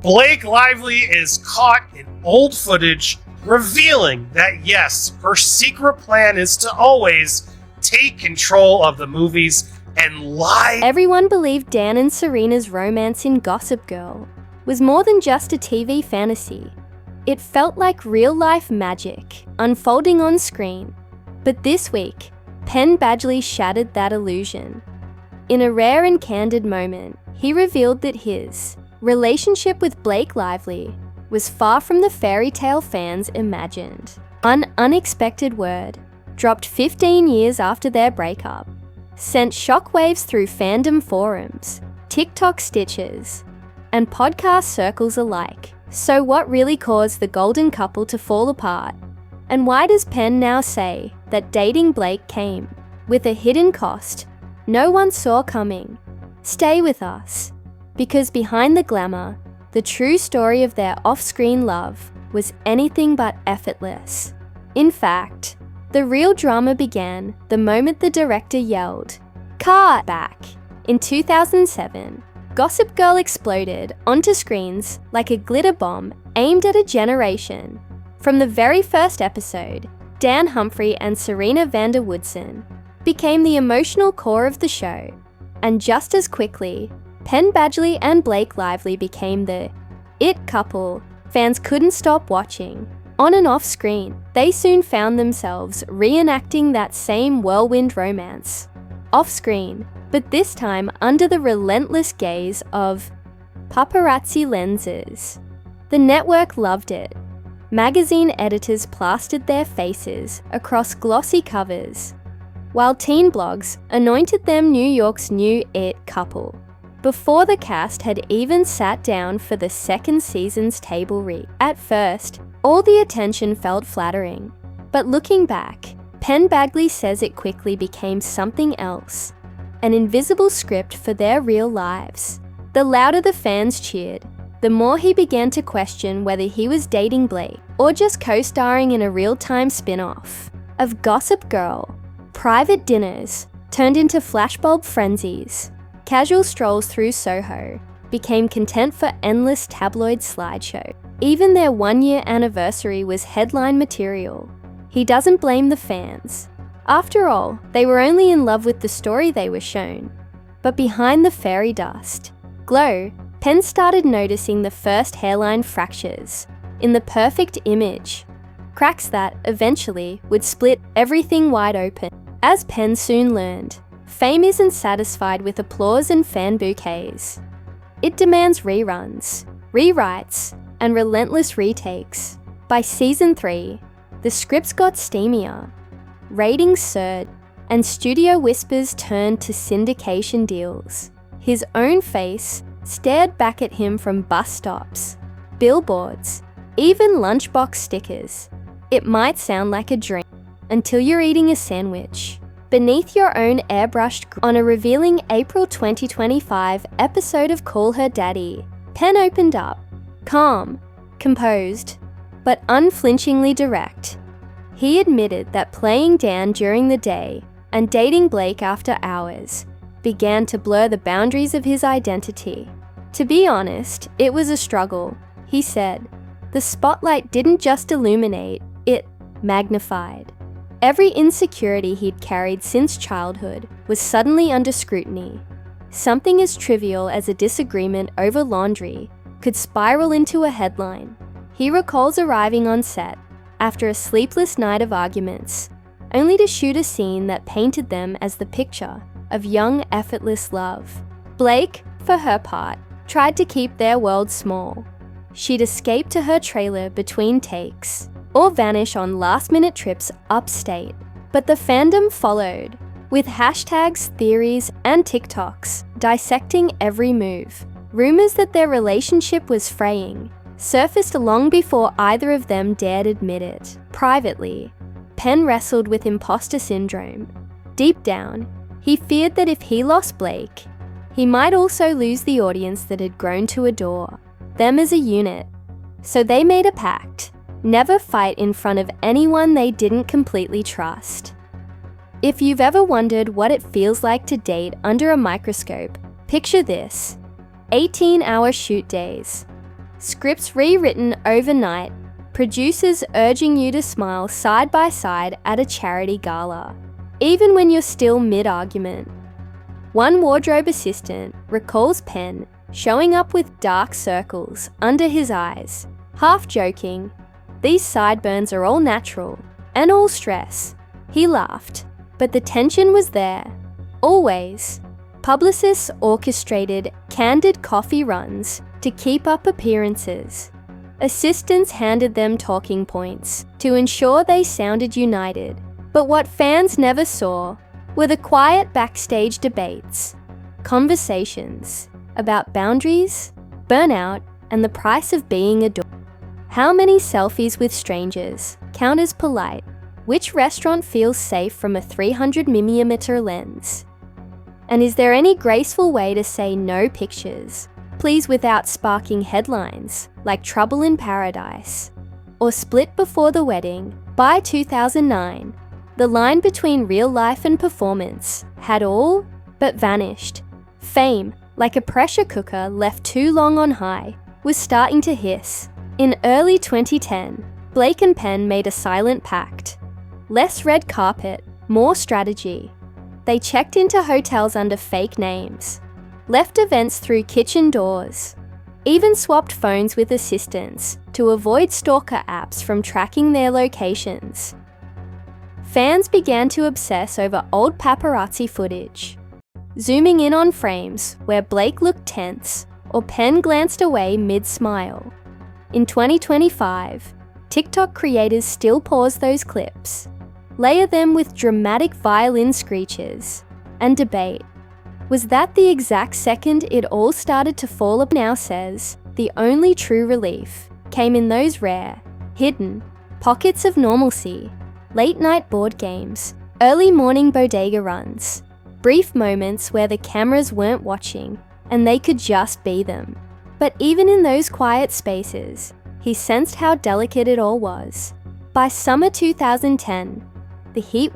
Blake Lively is caught in old footage revealing that yes, her secret plan is to always take control of the movies and lie. Everyone believed Dan and Serena's romance in Gossip Girl was more than just a TV fantasy. It felt like real-life magic unfolding on screen. But this week, Penn Badgley shattered that illusion. In a rare and candid moment, he revealed that his relationship with Blake Lively was far from the fairy tale fans imagined. An unexpected word, dropped 15 years after their breakup, sent shockwaves through fandom forums, TikTok stitches, and podcast circles alike. So what really caused the golden couple to fall apart? And why does Penn now say that dating Blake came with a hidden cost no one saw coming? Stay with us, because behind the glamour, the true story of their off-screen love was anything but effortless. In fact, the real drama began the moment the director yelled, "Cut!" Back in 2007, Gossip Girl exploded onto screens like a glitter bomb aimed at a generation. From the very first episode, Dan Humphrey and Serena Vanderwoodson became the emotional core of the show, and just as quickly, Penn Badgley and Blake Lively became the it couple fans couldn't stop watching. On and off screen, they soon found themselves reenacting that same whirlwind romance. Off screen, but this time under the relentless gaze of paparazzi lenses. The network loved it. Magazine editors plastered their faces across glossy covers, while teen blogs anointed them New York's new it couple, before the cast had even sat down for the second season's table read. At first, all the attention felt flattering, but looking back, Penn Badgley says it quickly became something else, an invisible script for their real lives. The louder the fans cheered, the more he began to question whether he was dating Blake or just co-starring in a real-time spin-off of Gossip Girl. Private dinners turned into flashbulb frenzies. Casual strolls through Soho became content for endless tabloid slideshow. Even their one-year anniversary was headline material. He doesn't blame the fans. After all, they were only in love with the story they were shown. But behind the fairy dust glow, Penn started noticing the first hairline fractures in the perfect image, cracks that eventually would split everything wide open. As Penn soon learned, fame isn't satisfied with applause and fan bouquets. It demands reruns, rewrites, and relentless retakes. By season 3, the scripts got steamier, ratings surged, and studio whispers turned to syndication deals. His own face stared back at him from bus stops, billboards, even lunchbox stickers. It might sound like a dream until you're eating a sandwich beneath your own airbrushed on a revealing April 2025 episode of Call Her Daddy. Penn opened up, calm, composed, but unflinchingly direct. He admitted that playing Dan during the day and dating Blake after hours began to blur the boundaries of his identity. To be honest, it was a struggle. He said, the spotlight didn't just illuminate, it magnified. Every insecurity he'd carried since childhood was suddenly under scrutiny. Something as trivial as a disagreement over laundry could spiral into a headline. He recalls arriving on set after a sleepless night of arguments, only to shoot a scene that painted them as the picture of young, effortless love. Blake, for her part, tried to keep their world small. She'd escape to her trailer between takes, or vanish on last-minute trips upstate. But the fandom followed, with hashtags, theories, and TikToks dissecting every move. Rumors that their relationship was fraying surfaced long before either of them dared admit it. Privately, Penn wrestled with imposter syndrome. Deep down, he feared that if he lost Blake, he might also lose the audience that had grown to adore them as a unit. So they made a pact: never fight in front of anyone they didn't completely trust. If you've ever wondered what it feels like to date under a microscope, picture this: 18-hour shoot days, scripts rewritten overnight, producers urging you to smile side by side at a charity gala, even when you're still mid-argument. One wardrobe assistant recalls Penn showing up with dark circles under his eyes, half joking, "These sideburns are all natural, and all stress." He laughed, but the tension was there. Always. Publicists orchestrated candid coffee runs to keep up appearances. Assistants handed them talking points to ensure they sounded united. But what fans never saw were the quiet backstage debates, conversations about boundaries, burnout, and the price of being adored. How many selfies with strangers count as polite? Which restaurant feels safe from a 300mm lens? And is there any graceful way to say no pictures, please, without sparking headlines like Trouble in Paradise? Or split before the wedding? By 2009, the line between real life and performance had all but vanished. Fame, like a pressure cooker left too long on high, was starting to hiss. In early 2010, Blake and Penn made a silent pact. Less red carpet, more strategy. They checked into hotels under fake names, left events through kitchen doors, even swapped phones with assistants to avoid stalker apps from tracking their locations. Fans began to obsess over old paparazzi footage, zooming in on frames where Blake looked tense or Penn glanced away mid-smile. In 2025, TikTok creators still pause those clips, layer them with dramatic violin screeches, and debate. Was that the exact second it all started to fall apart? Now says the only true relief came in those rare, hidden pockets of normalcy. Late-night board games, early morning bodega runs, brief moments where the cameras weren't watching and they could just be them. But even in those quiet spaces, he sensed how delicate it all was. By summer 2010, the heat